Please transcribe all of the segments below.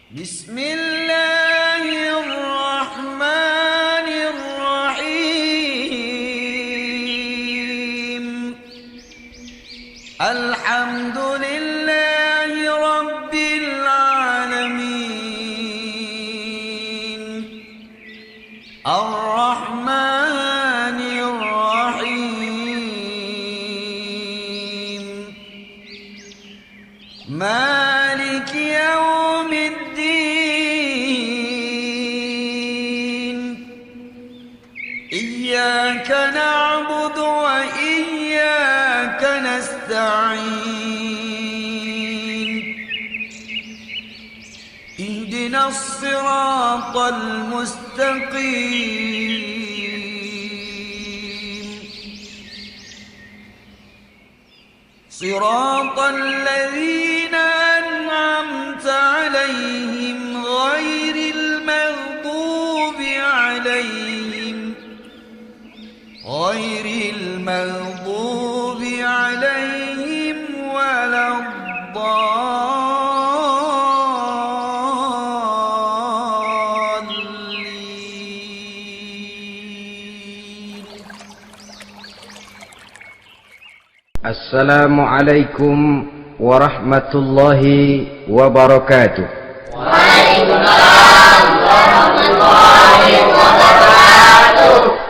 Bismillahirrahmanirrahim. Alhamdulillahi rabbil alamin. Ar-Rahmanir-Rahim. Maliki yaumiddin. Iyyaka na'budu wa iyyaka nasta'in. Ihdinas siratal mustaqim. Siratal ladzina an'amta 'alaihim ghairil maghdubi 'alaihim waladdallin. Assalamualaikum warahmatullahi wabarakatuh. Waalaikumsalam warahmatullahi wabarakatuh.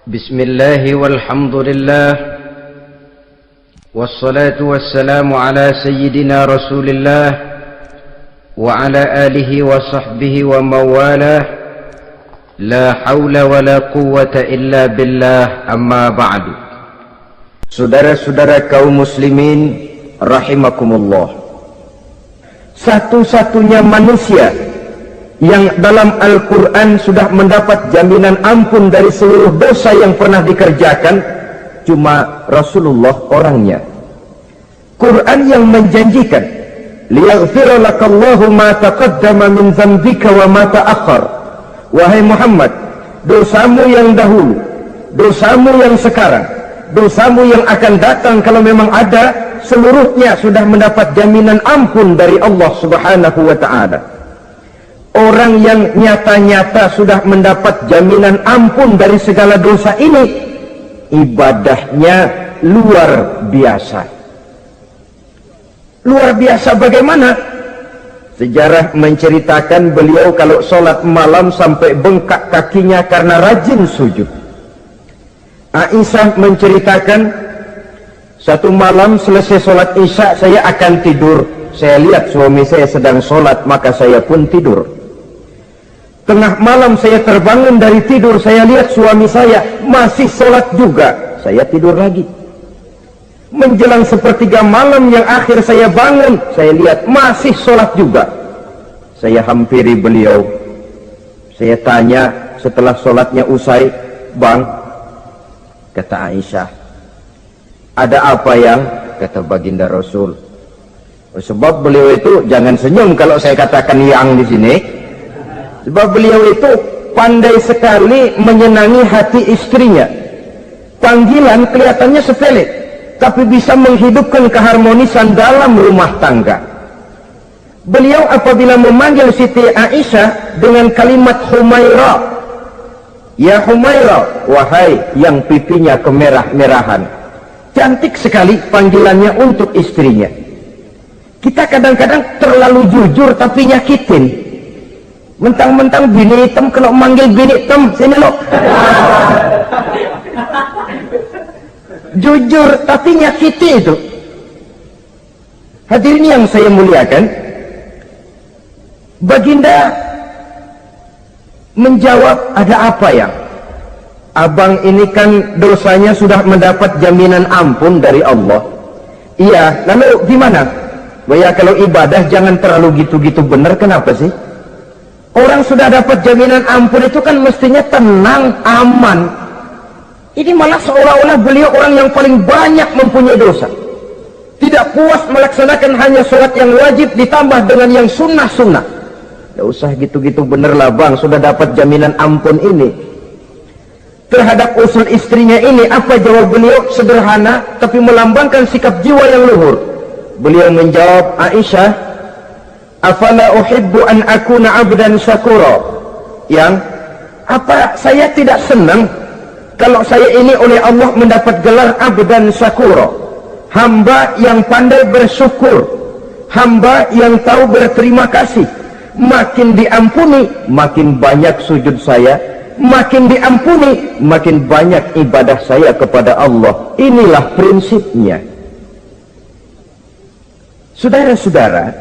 Bismillahi walhamdulillah. Wassalatu wassalamu ala sayyidina Rasulillah wa ala alihi wa sahbihi wa mawalah. La hawla wa la quwwata illa billah, amma ba'du. Saudara-saudara kaum muslimin rahimakumullah, satu-satunya manusia yang dalam Al-Quran sudah mendapat jaminan ampun dari seluruh dosa yang pernah dikerjakan cuma Rasulullah orangnya. Quran yang menjanjikan liyaghfira lakallahu ma taqaddama min dzambika wa ma ta'akhkhar. Wahai Muhammad, dosamu yang dahulu, dosamu yang sekarang, dosamu yang akan datang kalau memang ada, seluruhnya sudah mendapat jaminan ampun dari Allah Subhanahu wa ta'ala. Orang yang nyata-nyata sudah mendapat jaminan ampun dari segala dosa ini, ibadahnya luar biasa. Luar biasa bagaimana? Sejarah menceritakan beliau kalau sholat malam sampai bengkak kakinya karena rajin sujud. Aisyah menceritakan, satu malam selesai sholat isya saya akan tidur. Saya lihat suami saya sedang sholat, maka saya pun tidur. Tengah malam saya terbangun dari tidur, saya lihat suami saya masih sholat juga. Saya tidur lagi. Menjelang sepertiga malam yang akhir saya bangun, saya lihat masih sholat juga. Saya hampiri beliau. Saya tanya setelah sholatnya usai, "Bang," kata Aisyah, "ada apa yang?" Kata baginda Rasul, "Sebab beliau itu," jangan senyum kalau saya katakan yang di sini, sebab beliau itu pandai sekali menyenangi hati istrinya. Panggilan kelihatannya sepele, tapi bisa menghidupkan keharmonisan dalam rumah tangga. Beliau apabila memanggil Siti Aisyah dengan kalimat Humaira, "Ya Humaira," wahai yang pipinya kemerah-merahan. Cantik sekali panggilannya untuk istrinya. Kita kadang-kadang terlalu jujur tapi nyakitin. Mentang-mentang bini hitam, kalau manggil bini hitam, sini lo. Jujur tapi nyakiti itu. Hadirin yang saya muliakan, baginda menjawab, "Ada apa ya? Abang ini kan dosanya sudah mendapat jaminan ampun dari Allah." "Iya, lalu gimana?" "Ya kalau ibadah jangan terlalu gitu-gitu benar, kenapa sih? Orang sudah dapat jaminan ampun itu kan mestinya tenang, aman. Ini malah seolah-olah beliau orang yang paling banyak mempunyai dosa. Tidak puas melaksanakan hanya sholat yang wajib ditambah dengan yang sunnah-sunnah. Tidak usah gitu-gitu bener lah bang, sudah dapat jaminan ampun ini." Terhadap usul istrinya ini, apa jawab beliau? Sederhana tapi melambangkan sikap jiwa yang luhur. Beliau menjawab, "Aisyah, afala uhibbu an akuna abdan syakura, yang apa saya tidak senang kalau saya ini oleh Allah mendapat gelar abdan syakura, hamba yang pandai bersyukur, hamba yang tahu berterima kasih. Makin diampuni, makin banyak sujud saya, makin diampuni, makin banyak ibadah saya kepada Allah. Inilah prinsipnya. Saudara-saudara,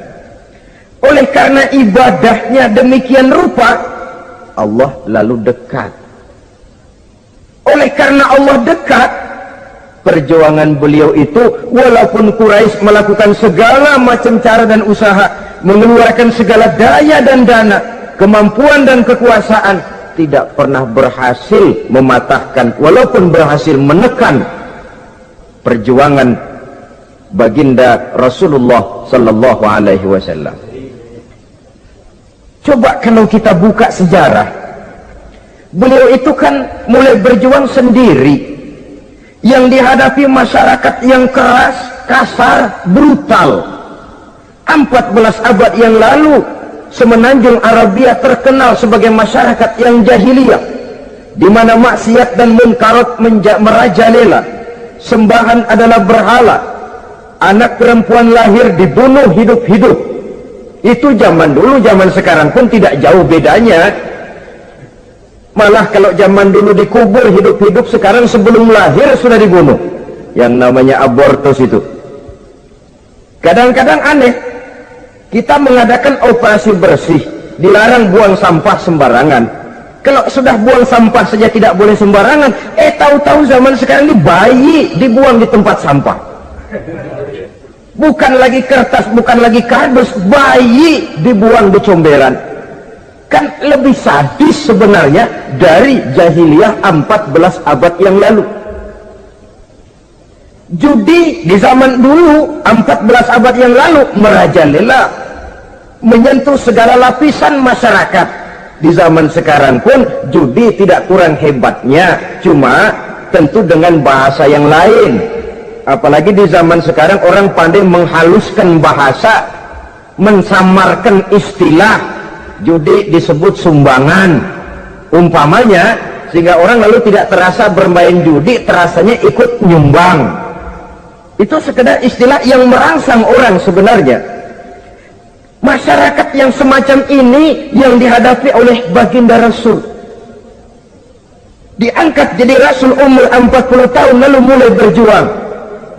oleh karena ibadahnya demikian rupa, Allah lalu dekat. Oleh karena Allah dekat, perjuangan beliau itu, walaupun Quraisy melakukan segala macam cara dan usaha, mengeluarkan segala daya dan dana, kemampuan dan kekuasaan, tidak pernah berhasil mematahkan, walaupun berhasil menekan perjuangan baginda Rasulullah sallallahu alaihi wasallam. Coba kalau kita buka sejarah, beliau itu kan mulai berjuang sendiri, yang dihadapi masyarakat yang keras, kasar, brutal. 14 abad yang lalu, semenanjung Arabia terkenal sebagai masyarakat yang jahiliyah, di mana maksiat dan munkarat merajalela, sembahan adalah berhala, anak perempuan lahir dibunuh hidup-hidup. Itu zaman dulu, zaman sekarang pun tidak jauh bedanya. Malah kalau zaman dulu dikubur hidup-hidup, sekarang sebelum lahir sudah dibunuh, yang namanya abortus itu. Kadang-kadang aneh, kita mengadakan operasi bersih, dilarang buang sampah sembarangan. Kalau sudah buang sampah saja tidak boleh sembarangan, tahu-tahu zaman sekarang ini bayi dibuang di tempat sampah. Bukan lagi kertas, bukan lagi kardus, bayi dibuang di comberan. Kan lebih sadis sebenarnya dari jahiliyah 14 abad yang lalu. Judi di zaman dulu 14 abad yang lalu merajalela, menyentuh segala lapisan masyarakat. Di zaman sekarang pun judi tidak kurang hebatnya, cuma tentu dengan bahasa yang lain. Apalagi di zaman sekarang orang pandai menghaluskan bahasa, mensamarkan istilah. Judi disebut sumbangan umpamanya, sehingga orang lalu tidak terasa bermain judi, terasanya ikut nyumbang. Itu sekedar istilah yang merangsang orang sebenarnya. Masyarakat yang semacam ini yang dihadapi oleh baginda Rasul, diangkat jadi Rasul umur 40 tahun lalu mulai berjuang.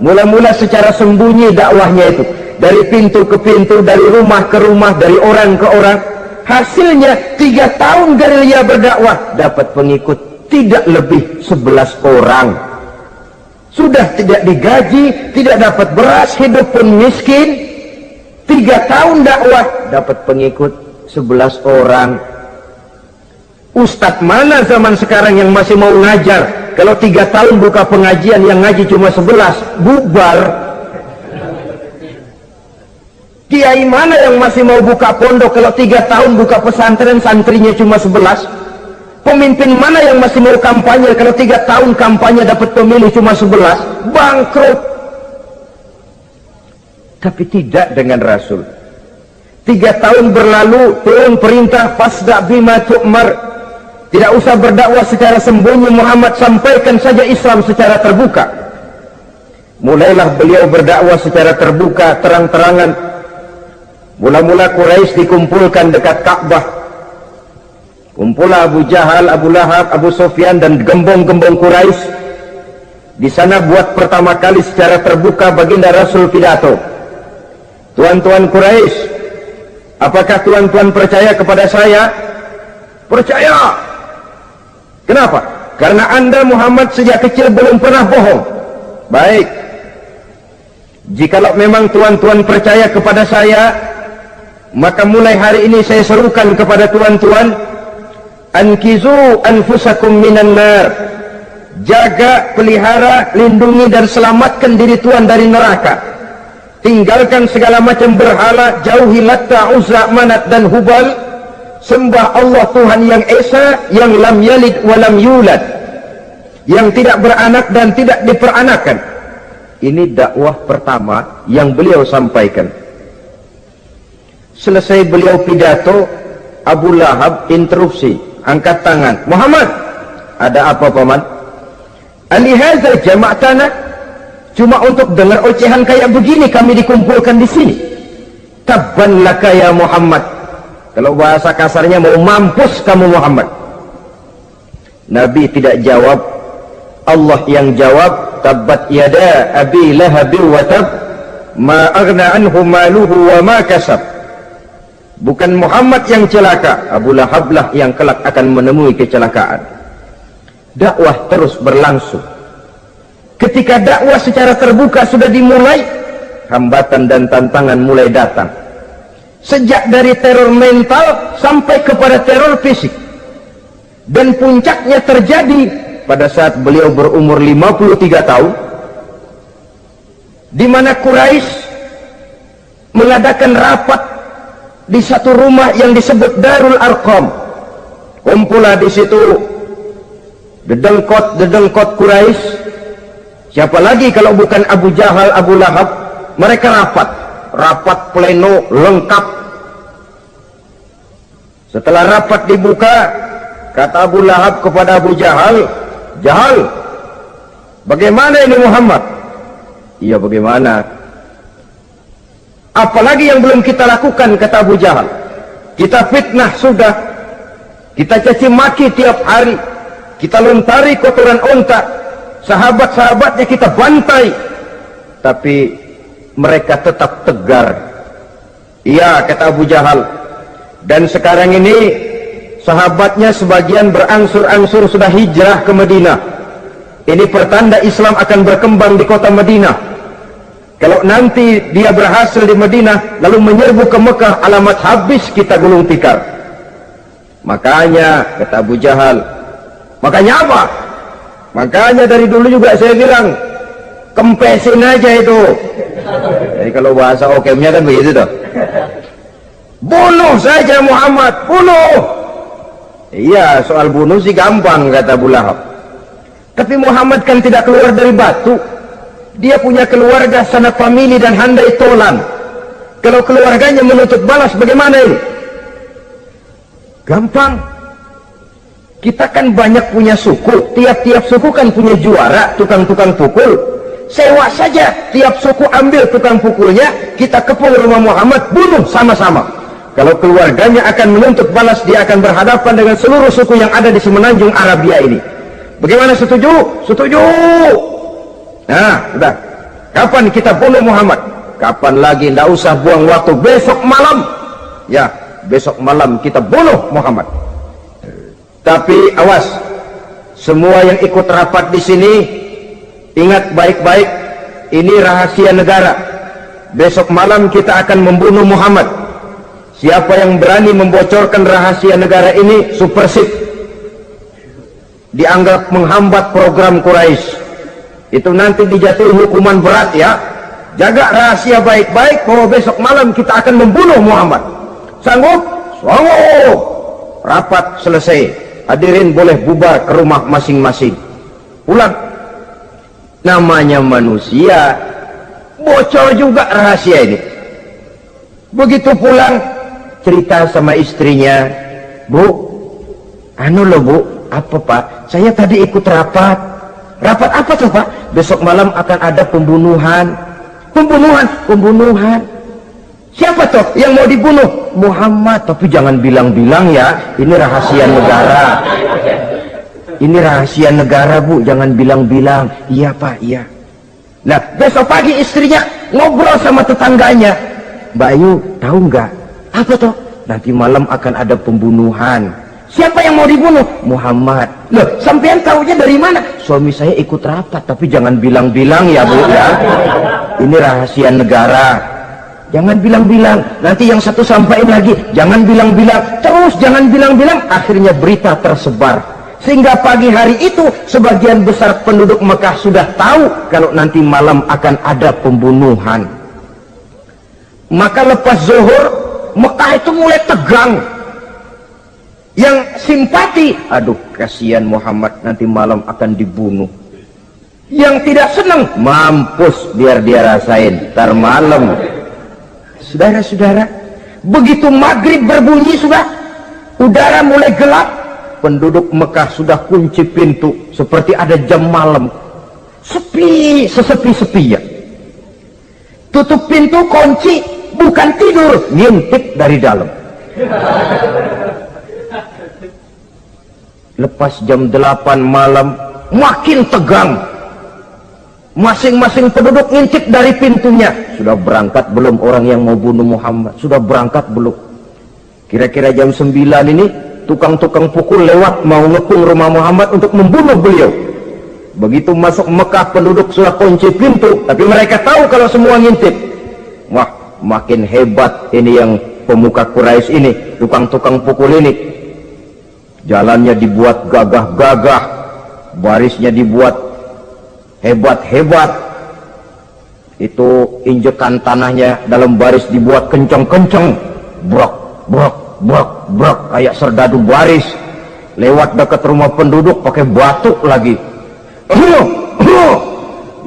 Mula-mula secara sembunyi dakwahnya itu, dari pintu ke pintu, dari rumah ke rumah, dari orang ke orang. Hasilnya 3 tahun gerilya berdakwah, dapat pengikut tidak lebih 11 orang. Sudah tidak digaji, tidak dapat beras, hidup pun miskin. 3 tahun dakwah, dapat pengikut 11 orang. Ustadz mana zaman sekarang yang masih mau ngajar? Kalau 3 tahun buka pengajian, yang ngaji cuma 11, bubar. Kiai mana yang masih mau buka pondok? Kalau 3 tahun buka pesantren, santrinya cuma 11. Pemimpin mana yang masih mau kampanye? Kalau 3 tahun kampanye dapat pemilih cuma 11, bangkrut. Tapi tidak dengan Rasul. 3 tahun berlalu, turun perintah fasda bima tu'mar. Tidak usah berdakwah secara sembunyi, Muhammad sampaikan saja Islam secara terbuka. Mulailah beliau berdakwah secara terbuka, terang-terangan. Mula-mula Quraisy dikumpulkan dekat Ka'bah. Kumpulah Abu Jahal, Abu Lahab, Abu Sufyan dan gembong-gembong Quraisy. Di sana buat pertama kali secara terbuka baginda Rasul pidato. Tuan-tuan Quraisy, apakah tuan-tuan percaya kepada saya? Percaya. Kenapa? Karena Anda Muhammad sejak kecil belum pernah bohong. Baik. Jikalau memang tuan-tuan percaya kepada saya, maka mulai hari ini saya serukan kepada tuan-tuan, ankizu anfusakum minan nar. Jaga, pelihara, lindungi dan selamatkan diri tuan dari neraka. Tinggalkan segala macam berhala, jauhi Latta, Uzza, Manat dan Hubal. Sembah Allah Tuhan yang Esa, yang lam yalid wa lam yulad, yang tidak beranak dan tidak diperanakan. Ini dakwah pertama yang beliau sampaikan. Selesai beliau pidato, Abu Lahab interupsi, angkat tangan. Muhammad, ada apa paman? Alihazal jama'tana, cuma untuk dengar ocehan kayak begini kami dikumpulkan di sini. Tabban laka ya Muhammad. Kalau bahasa kasarnya, mau mampus kamu Muhammad. Nabi tidak jawab, Allah yang jawab. Tabbat yada abi lahabi wa tab, ma aghna anhu maluhu wa ma kasab. Bukan Muhammad yang celaka, Abu Lahab lah yang kelak akan menemui kecelakaan. Dakwah terus berlangsung. Ketika dakwah secara terbuka sudah dimulai, hambatan dan tantangan mulai datang. Sejak dari teror mental sampai kepada teror fisik. Dan puncaknya terjadi pada saat beliau berumur 53 tahun, di mana Quraisy mengadakan rapat di satu rumah yang disebut Darul Arqam. Kumpulah di situ dedengkot Quraisy. Siapa lagi kalau bukan Abu Jahal, Abu Lahab? Mereka rapat pleno lengkap. Setelah rapat dibuka, kata Abu Lahab kepada Abu Jahal, Jahal, bagaimana ini Muhammad? Iya, bagaimana? Apalagi yang belum kita lakukan, kata Abu Jahal. Kita fitnah sudah, kita caci maki tiap hari, kita lontari kotoran onta, sahabat-sahabatnya kita bantai, tapi mereka tetap tegar. Iya, kata Abu Jahal. Dan sekarang ini sahabatnya sebagian berangsur-angsur sudah hijrah ke Madinah. Ini pertanda Islam akan berkembang di kota Madinah. Kalau nanti dia berhasil di Madinah lalu menyerbu ke Mekah, alamat habis kita gulung tikar. Makanya, kata Abu Jahal, makanya apa? Makanya dari dulu juga saya bilang, kempesin aja itu. Jadi kalau bahasa okemnya kan begitu tuh. Bunuh saja Muhammad, bunuh. Iya, soal bunuh sih gampang, kata Abu Lahab. Tapi Muhammad kan tidak keluar dari batu. Dia punya keluarga, sanak famili dan handai tolan. Kalau keluarganya menuntut balas, bagaimana ini? Gampang. Kita kan banyak punya suku. Tiap-tiap suku kan punya juara, tukang-tukang pukul. Sewa saja, tiap suku ambil tukang pukulnya, kita kepung rumah Muhammad, bunuh sama-sama. Kalau keluarganya akan menuntut balas, dia akan berhadapan dengan seluruh suku yang ada di semenanjung Arabia ini. Bagaimana, setuju? Setuju. Nah, sudah. Kapan kita bunuh Muhammad? Kapan lagi? Tidak usah buang waktu. Besok malam. Ya, besok malam kita bunuh Muhammad. Tapi awas, semua yang ikut rapat di sini, ingat baik-baik, ini rahasia negara. Besok malam kita akan membunuh Muhammad. Siapa yang berani membocorkan rahasia negara ini, supersip, dianggap menghambat program Quraisy. Itu nanti dijatuhi hukuman berat ya. Jaga rahasia baik-baik bahwa besok malam kita akan membunuh Muhammad. Sanggup? Sanggup. Rapat selesai. Hadirin boleh bubar ke rumah masing-masing. Pulang. Namanya manusia, bocor juga rahasia ini. Begitu pulang, cerita sama istrinya, Bu, anu loh Bu, apa Pak? Saya tadi ikut rapat. Rapat apa tuh Pak? Besok malam akan ada pembunuhan. Pembunuhan. Siapa toh yang mau dibunuh? Muhammad. Tapi jangan bilang-bilang ya, ini rahasia negara. Ini rahasia negara Bu, jangan bilang-bilang. Iya Pak, iya. Nah, besok pagi istrinya ngobrol sama tetangganya. Mbak Ayu, tahu nggak? Apa toh? Nanti malam akan ada pembunuhan. Siapa yang mau dibunuh? Muhammad. Loh, sampean tahunya dari mana? Suami saya ikut rapat, tapi jangan bilang-bilang ya Bu ya. Ini rahasia negara. Jangan bilang-bilang. Nanti yang satu sampaikan lagi, jangan bilang-bilang. Terus jangan bilang-bilang. Akhirnya berita tersebar. Sehingga pagi hari itu sebagian besar penduduk Mekah sudah tahu kalau nanti malam akan ada pembunuhan. Maka lepas zuhur, Mekah itu mulai tegang. Yang simpati, aduh kasihan Muhammad nanti malam akan dibunuh. Yang tidak senang, mampus biar dia rasain ntar malam. Saudara-saudara, Begitu maghrib berbunyi sudah, udara mulai gelap, penduduk Mekah sudah kunci pintu seperti ada jam malam. Sepi, sesepi-sepinya. Tutup pintu, kunci, bukan tidur, ngintip dari dalam. Lepas jam 8 malam, makin tegang. Masing-masing penduduk ngintip dari pintunya. Sudah berangkat belum orang yang mau bunuh Muhammad? Sudah berangkat belum? Kira-kira jam 9 ini, tukang-tukang pukul lewat mau ngepung rumah Muhammad untuk membunuh beliau. Begitu masuk Mekah, penduduk sudah kunci pintu, tapi mereka tahu kalau semua ngintip. Wah, makin hebat ini yang pemuka Quraisy ini, tukang-tukang pukul ini. Jalannya dibuat gagah-gagah, barisnya dibuat hebat-hebat. Itu injekan tanahnya dalam baris dibuat kencang-kencang, brok, brok, brok, brok, kayak serdadu baris. Lewat dekat rumah penduduk pakai batuk lagi.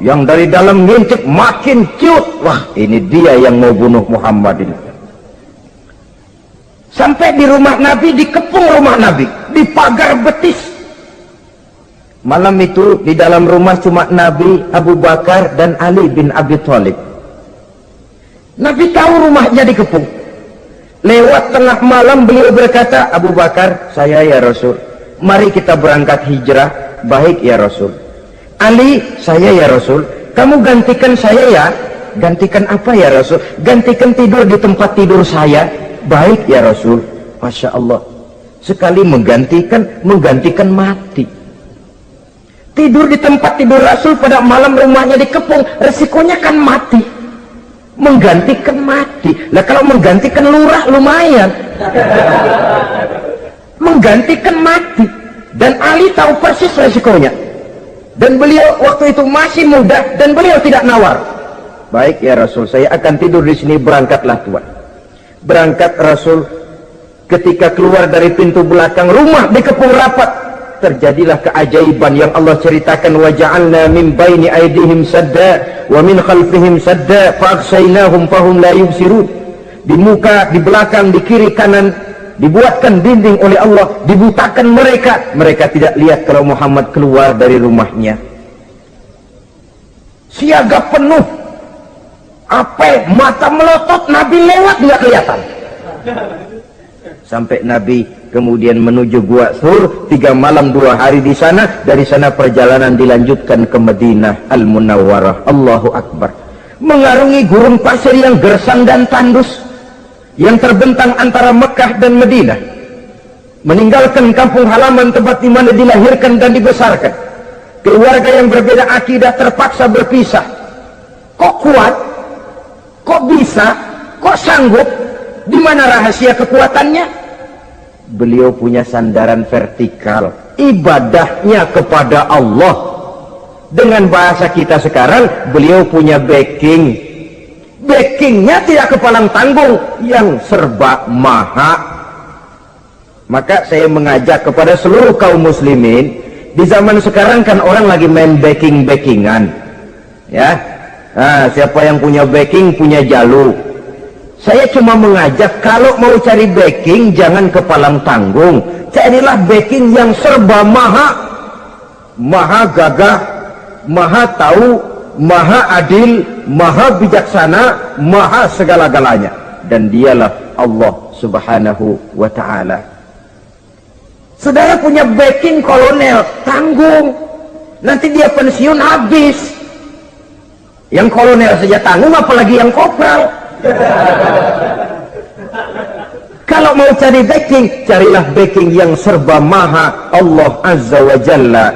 Yang dari dalam ngintip makin ciut. Wah, ini dia yang mau bunuh Muhammad ini. Sampai di rumah Nabi, dikepung rumah Nabi, di pagar betis. Malam itu di dalam rumah cuma Nabi, Abu Bakar dan Ali bin Abi Thalib. Nabi tahu rumahnya dikepung. Lewat tengah malam beliau berkata, Abu Bakar, saya ya Rasul, mari kita berangkat hijrah. Baik ya Rasul. Ali, saya ya Rasul, kamu gantikan saya ya. Gantikan apa ya Rasul? Gantikan tidur di tempat tidur saya. Baik ya Rasul. Masya Allah, sekali menggantikan mati. Tidur di tempat tidur Rasul pada malam rumahnya dikepung, resikonya kan mati. Menggantikan mati. Lah kalau menggantikan lurah lumayan. Menggantikan mati. Dan Ali tahu persis resikonya. Dan beliau waktu itu masih muda dan beliau tidak nawar. Baik ya Rasul, saya akan tidur di sini, berangkatlah Tuhan. Berangkat Rasul, ketika keluar dari pintu belakang rumah dikepung rapat, terjadilah keajaiban yang Allah ceritakan. Wa ja'alna min baini aydihim sadda wa min khalfihim sadda fa aghshaynahum fahum la yubsirun. Di muka, di belakang, di kiri kanan dibuatkan dinding oleh Allah, dibutakan mereka tidak lihat kalau Muhammad keluar dari rumahnya. Siaga penuh, apel, mata melotot, Nabi lewat nggak kelihatan. Sampai Nabi kemudian menuju Gua Thur, 3 malam 2 hari di sana. Dari sana perjalanan dilanjutkan ke Madinah Al-Munawwarah. Allahu Akbar. Mengarungi gurun pasir yang gersang dan tandus yang terbentang antara Mekah dan Madinah. Meninggalkan kampung halaman tempat di mana dilahirkan dan dibesarkan. Keluarga yang berbeda akidah terpaksa berpisah. Kok kuat? Kok bisa? Kok sanggup? Di mana rahasia kekuatannya? Beliau punya sandaran vertikal, ibadahnya kepada Allah. Dengan bahasa kita sekarang, beliau punya backing. Backingnya tidak kepalang tanggung, yang serba maha. Maka saya mengajak kepada seluruh kaum muslimin, di zaman sekarang kan orang lagi main backing-backingan, ya. Nah, siapa yang punya backing punya jalur. Saya cuma mengajak, kalau mau cari backing jangan kepalang tanggung, carilah backing yang serba maha. Maha gagah, maha tahu, maha adil, maha bijaksana, maha segala-galanya. Dan dialah Allah subhanahu wa ta'ala. Saudara punya backing kolonel, tanggung, nanti dia pensiun habis. Yang kolonel saja tanggung, apalagi yang kopral. Kalau mau cari backing, carilah backing yang serba maha, Allah azza wa jalla.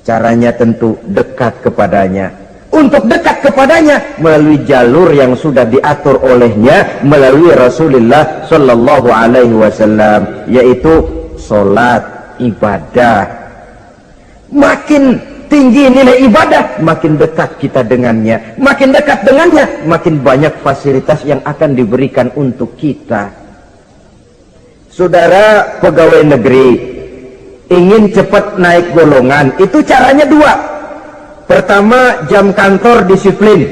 Caranya tentu dekat kepadanya. Untuk dekat kepadanya melalui jalur yang sudah diatur olehnya, melalui Rasulullah sallallahu alaihi wasallam, yaitu salat, ibadah. Makin tinggi nilai ibadah, makin dekat kita dengannya. Makin dekat dengannya, makin banyak fasilitas yang akan diberikan untuk kita. Saudara pegawai negeri ingin cepat naik golongan, itu caranya 2. Pertama, jam kantor disiplin.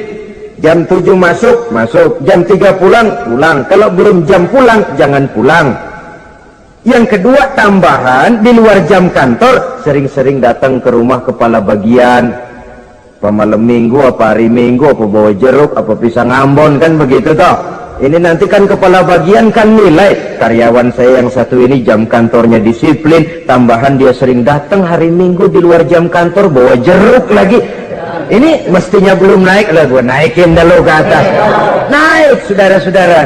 Jam 7 masuk, jam 3 pulang. Kalau belum jam pulang, jangan pulang. Yang kedua, tambahan di luar jam kantor, sering-sering datang ke rumah kepala bagian. Apa malam minggu, apa hari minggu, apa bawa jeruk, apa pisang Ambon, kan begitu toh. Ini nanti kan kepala bagian kan nilai, karyawan saya yang satu ini jam kantornya disiplin, tambahan dia sering datang hari minggu di luar jam kantor bawa jeruk lagi. Ini mestinya belum naik lah, gua naikin dulu ke atas. Naik, saudara-saudara.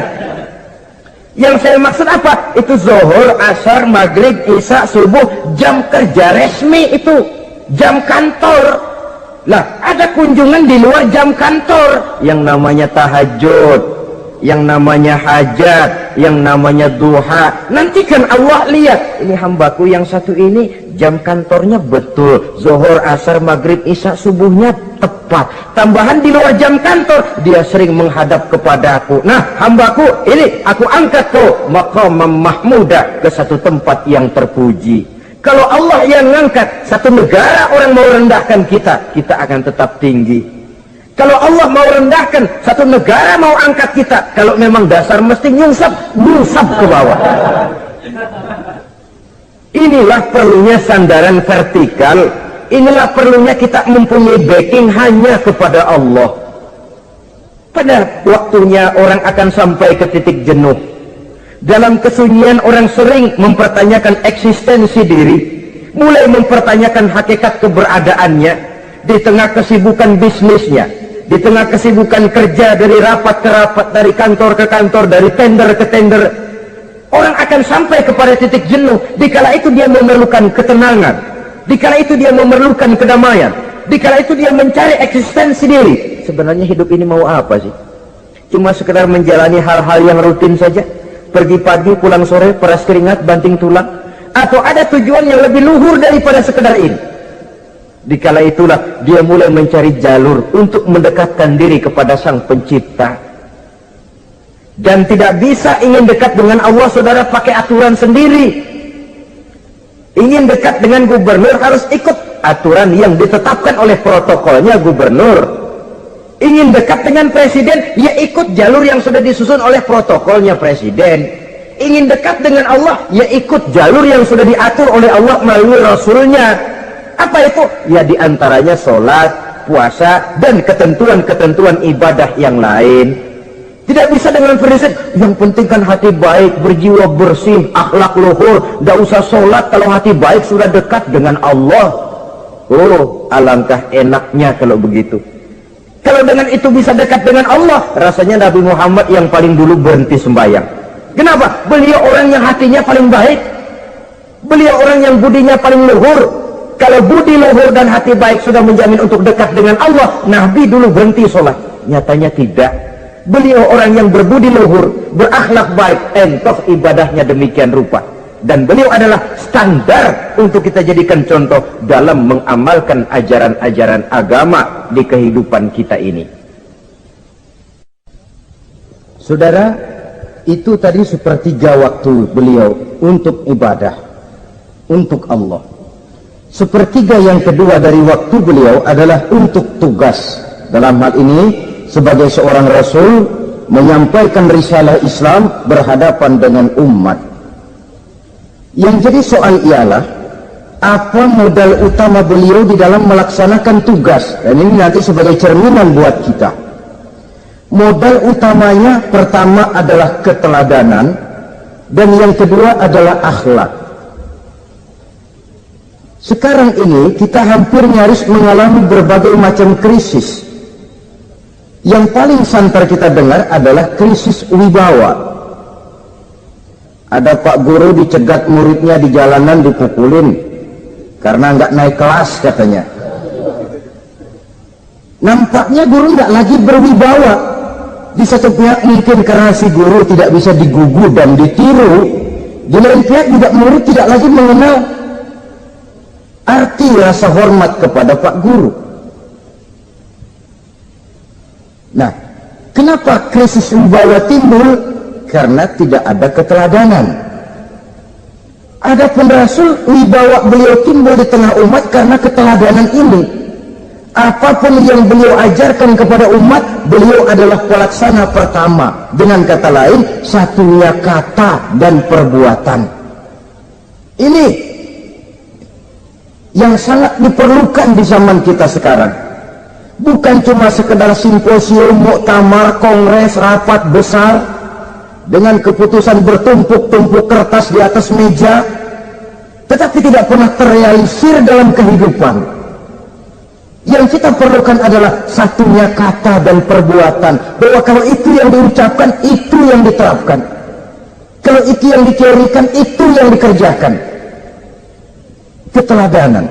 Yang saya maksud apa? Itu zuhur, asar, maghrib, isya, subuh, jam kerja resmi itu, jam kantor. Lah, ada kunjungan di luar jam kantor, yang namanya tahajud, yang namanya hajat, yang namanya duha. Nanti kan Allah lihat, ini hambaku yang satu ini jam kantornya betul, zuhur, asar, maghrib, isya, subuhnya tepat. Tambahan di luar jam kantor, dia sering menghadap kepadaku. Nah, hambaku ini aku angkat kau maqam mahmuda, ke satu tempat yang terpuji. Kalau Allah yang ngangkat, satu negara orang mau rendahkan kita, kita akan tetap tinggi. Kalau Allah mau rendahkan, satu negara mau angkat kita, kalau memang dasar mesti nyungsap ke bawah. Inilah perlunya sandaran vertikal. Inilah perlunya kita mempunyai backing hanya kepada Allah. Pada waktunya orang akan sampai ke titik jenuh. Dalam kesunyian orang sering mempertanyakan eksistensi diri, mulai mempertanyakan hakikat keberadaannya di tengah kesibukan bisnisnya, di tengah kesibukan kerja, dari rapat ke rapat, dari kantor ke kantor, dari tender ke tender. Orang akan sampai kepada titik jenuh. Dikala itu dia memerlukan ketenangan, dikala itu dia memerlukan kedamaian, dikala itu dia mencari eksistensi diri. Sebenarnya hidup ini mau apa sih? Cuma sekedar menjalani hal-hal yang rutin saja, pergi pagi pulang sore, peras keringat banting tulang, atau ada tujuan yang lebih luhur daripada sekedar ini? Dikala itulah dia mulai mencari jalur untuk mendekatkan diri kepada Sang Pencipta. Dan tidak bisa ingin dekat dengan Allah, saudara, pakai aturan sendiri. Ingin dekat dengan gubernur harus ikut aturan yang ditetapkan oleh protokolnya gubernur. Ingin dekat dengan presiden, ya ikut jalur yang sudah disusun oleh protokolnya presiden. Ingin dekat dengan Allah, ya ikut jalur yang sudah diatur oleh Allah melalui Rasulnya. Apa itu? Ya diantaranya sholat, puasa, dan ketentuan-ketentuan ibadah yang lain. Tidak bisa dengan prinsip yang penting kan hati baik, berjiwa bersih, akhlak luhur, tidak usah sholat kalau hati baik sudah dekat dengan Allah. Oh, alangkah enaknya kalau begitu. Kalau dengan itu bisa dekat dengan Allah, rasanya Nabi Muhammad yang paling dulu berhenti sembahyang. Kenapa? Beliau orang yang hatinya paling baik, beliau orang yang budinya paling luhur. Kalau budi luhur dan hati baik sudah menjamin untuk dekat dengan Allah, Nabi dulu berhenti sholat. Nyatanya tidak. Beliau orang yang berbudi luhur, berakhlak baik, entoh ibadahnya demikian rupa. Dan beliau adalah standar untuk kita jadikan contoh dalam mengamalkan ajaran-ajaran agama di kehidupan kita ini. Saudara, itu tadi sepertiga waktu beliau untuk ibadah, untuk Allah. Sepertiga yang kedua dari waktu beliau adalah untuk tugas. Dalam hal ini, sebagai seorang Rasul, menyampaikan risalah Islam berhadapan dengan umat. Yang jadi soal ialah, apa modal utama beliau di dalam melaksanakan tugas? Dan ini nanti sebagai cerminan buat kita. Modal utamanya pertama adalah keteladanan, dan yang kedua adalah akhlak. Sekarang ini kita hampir nyaris mengalami berbagai macam krisis. Yang paling santer kita dengar adalah krisis wibawa. Ada pak guru dicegat muridnya di jalanan, dipukulin karena nggak naik kelas katanya. Nampaknya guru nggak lagi berwibawa. Di satu pihak mungkin karena si guru tidak bisa digugu dan ditiru, di lain pihak juga murid tidak lagi mengenal arti rasa hormat kepada pak guru. Nah, kenapa krisis wibawa timbul? Karena tidak ada keteladanan. Adapun Rasul, wibawa beliau timbul di tengah umat karena keteladanan ini. Apapun yang beliau ajarkan kepada umat, beliau adalah pelaksana pertama. Dengan kata lain, satunya kata dan perbuatan. Ini yang sangat diperlukan di zaman kita sekarang. Bukan cuma sekedar simposium, muktamar, kongres, rapat besar dengan keputusan bertumpuk-tumpuk kertas di atas meja, tetapi tidak pernah terrealisir dalam kehidupan. Yang kita perlukan adalah satunya kata dan perbuatan. Bahwa kalau itu yang diucapkan, itu yang diterapkan. Kalau itu yang diteorikan, itu yang dikerjakan. Keteladanan.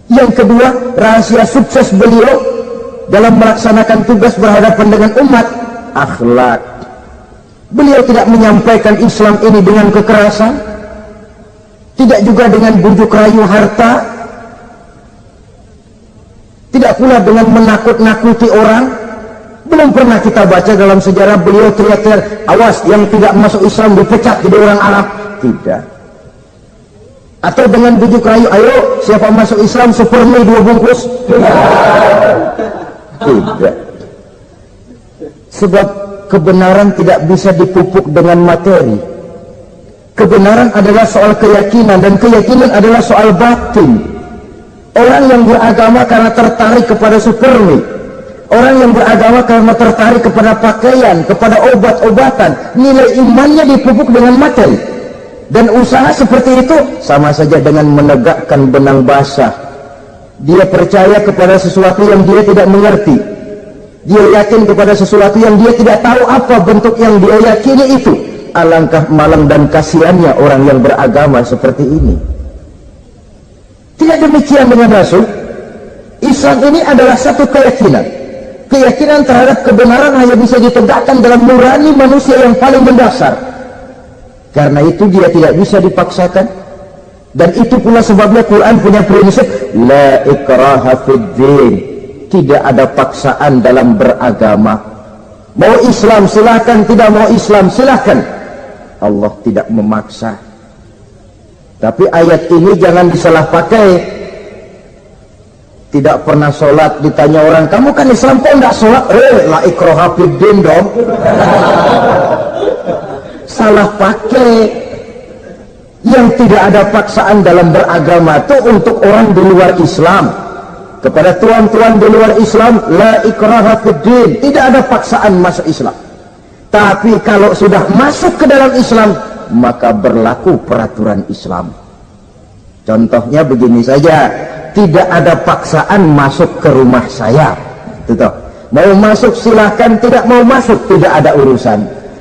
Yang kedua, rahasia sukses beliau dalam melaksanakan tugas berhadapan dengan umat, akhlak. Beliau tidak menyampaikan Islam ini dengan kekerasan, tidak juga dengan bujuk rayu harta, tidak pula dengan menakut-nakuti orang. Belum pernah kita baca dalam sejarah beliau teriak-teriak, awas yang tidak masuk Islam dipecat jadi orang Arab. Tidak. Atau dengan bujuk rayu, ayo siapa masuk Islam super mie 2 bungkus. Tidak. Sebab kebenaran tidak bisa dipupuk dengan materi. Kebenaran adalah soal keyakinan, dan keyakinan adalah soal batin. Orang yang beragama karena tertarik kepada supermi, orang yang beragama karena tertarik kepada pakaian, kepada obat-obatan, nilai imannya dipupuk dengan materi. Dan usaha seperti itu sama saja dengan menegakkan benang basah. Dia percaya kepada sesuatu yang dia tidak mengerti. Dia yakin kepada sesuatu yang dia tidak tahu apa bentuk yang dia yakini itu. Alangkah malang dan kasihannya orang yang beragama seperti ini. Tidak demikian dengan Rasul. Islam ini adalah satu keyakinan. Keyakinan terhadap kebenaran hanya bisa ditegakkan dalam nurani manusia yang paling mendasar. Karena itu dia tidak bisa dipaksakan. Dan itu pula sebabnya Quran punya prinsip la ikraha fid din. Tidak ada paksaan dalam beragama. Mau Islam silakan, tidak mau Islam silakan. Allah tidak memaksa. Tapi ayat ini jangan disalah pakai. Tidak pernah sholat, ditanya orang, kamu kan Islam kok enggak sholat? La ikraha fid din dong. Salah pakai. Yang tidak ada paksaan dalam beragama itu untuk orang di luar Islam. Kepada tuan-tuan di luar Islam, la ikraha fid din, tidak ada paksaan masuk Islam. Tapi kalau sudah masuk ke dalam Islam, maka berlaku peraturan Islam. Contohnya begini saja, tidak ada paksaan masuk ke rumah saya. Tuh, mau masuk silahkan, tidak mau masuk tidak ada urusan.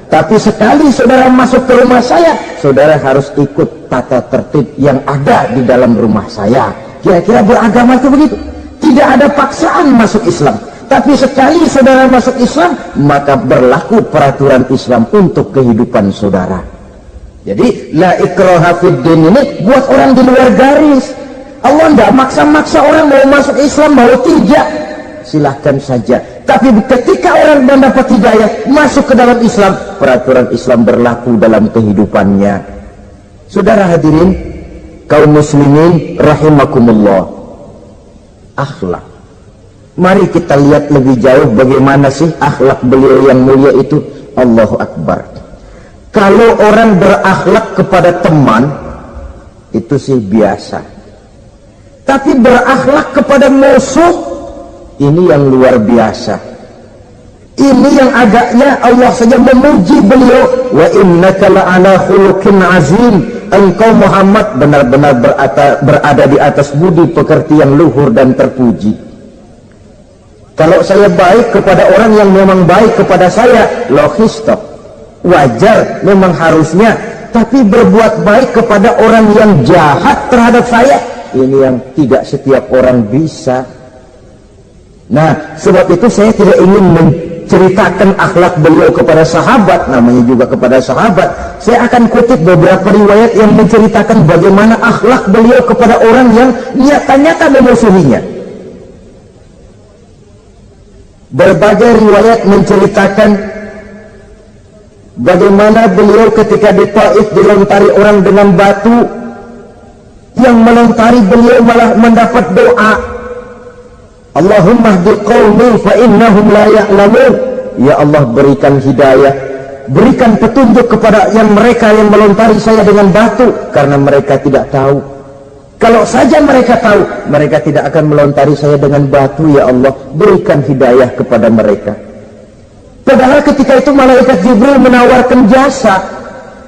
Tapi sekali saudara masuk ke rumah saya, saudara harus ikut tata tertib yang ada di dalam rumah saya. Kira-kira beragama itu begitu. Tidak ada paksaan masuk Islam. Tapi sekali saudara masuk Islam, maka berlaku peraturan Islam untuk kehidupan saudara. Jadi la ikraha fid din ini buat orang di luar garis. Allah tidak maksa-maksa orang mau masuk Islam mau tidak, silahkan saja. Tapi ketika orang mendapat hidayah masuk ke dalam Islam, peraturan Islam berlaku dalam kehidupannya. Saudara hadirin kaum muslimin rahimakumullah, akhlak. Mari kita lihat lebih jauh bagaimana sih akhlak beliau yang mulia itu. Allahu Akbar. Kalau orang berakhlak kepada teman itu sih biasa. Tapi berakhlak kepada musuh, ini yang luar biasa. Ini yang agaknya Allah saja memuji beliau. Wa innaka la'ala khuluqin azim. Engkau Muhammad benar-benar berada di atas budi pekerti yang luhur dan terpuji. Kalau saya baik kepada orang yang memang baik kepada saya, logis toh, wajar, memang harusnya. Tapi berbuat baik kepada orang yang jahat terhadap saya, ini yang tidak setiap orang bisa. Nah, sebab itu saya tidak ingin menceritakan akhlak beliau kepada sahabat, namanya juga kepada sahabat. Saya akan kutip beberapa riwayat yang menceritakan bagaimana akhlak beliau kepada orang yang nyata-nyata memusuhinya. Berbagai riwayat menceritakan bagaimana beliau ketika di Taif dilontari orang dengan batu, yang melontari beliau malah mendapat doa. Allahumma hdi qaumi fa innahum la ya'lamun. Ya Allah, berikan hidayah, berikan petunjuk kepada mereka yang melontari saya dengan batu, karena mereka tidak tahu. Kalau saja mereka tahu, mereka tidak akan melontari saya dengan batu. Ya Allah, berikan hidayah kepada mereka. Padahal ketika itu malaikat Jibril menawarkan jasa.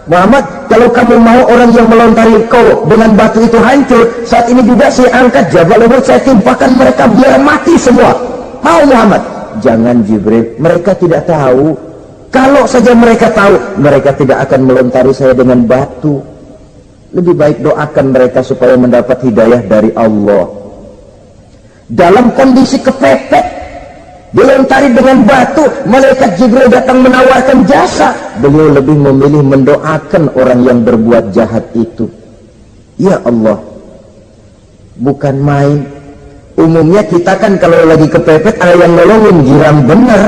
Muhammad, kalau kamu mau orang yang melontari kau dengan batu itu hancur, saat ini juga saya angkat Jabal Uhud, saya timpakan mereka biar mati semua. Mau Muhammad? Jangan Jibril, mereka tidak tahu. Kalau saja mereka tahu, mereka tidak akan melontari saya dengan batu. Lebih baik doakan mereka supaya mendapat hidayah dari Allah. Dalam kondisi kepepet, dilontari dengan batu, malaikat Jibril datang menawarkan jasa. Beliau lebih memilih mendoakan orang yang berbuat jahat itu. Ya Allah, bukan main. Umumnya kita kan kalau lagi kepepet ada yang nolongin, girang bener.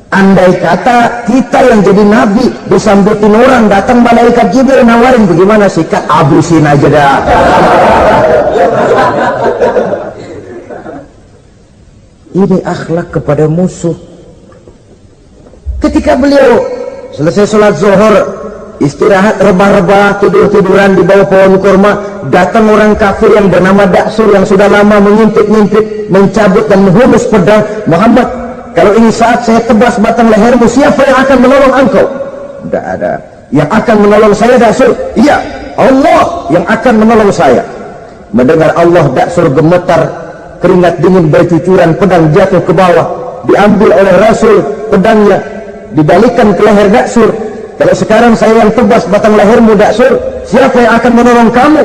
Andai kata kita yang jadi nabi, disambutin orang, datang malaikat Jibril nawarin, bagaimana sikat? Abisin aja dah. Ini akhlak kepada musuh. Ketika beliau selesai sholat zuhur, istirahat, rebah-rebah, tidur-tiduran di bawah pohon kurma, datang orang kafir yang bernama Daksur yang sudah lama mengintip-ngintip, mencabut dan menghunus pedang. Muhammad, kalau ini saat saya tebas batang lehermu, siapa yang akan menolong engkau? Tidak ada. Yang akan menolong saya Daksur? Iya, Allah yang akan menolong saya. Mendengar Allah, Daksur gemetar, keringat dingin bercucuran, pedang jatuh ke bawah, diambil oleh Rasul pedangnya, dibalikan ke leher Daksur. Kalau sekarang saya yang tebas batang lehermu Daksur, siapa yang akan menolong kamu?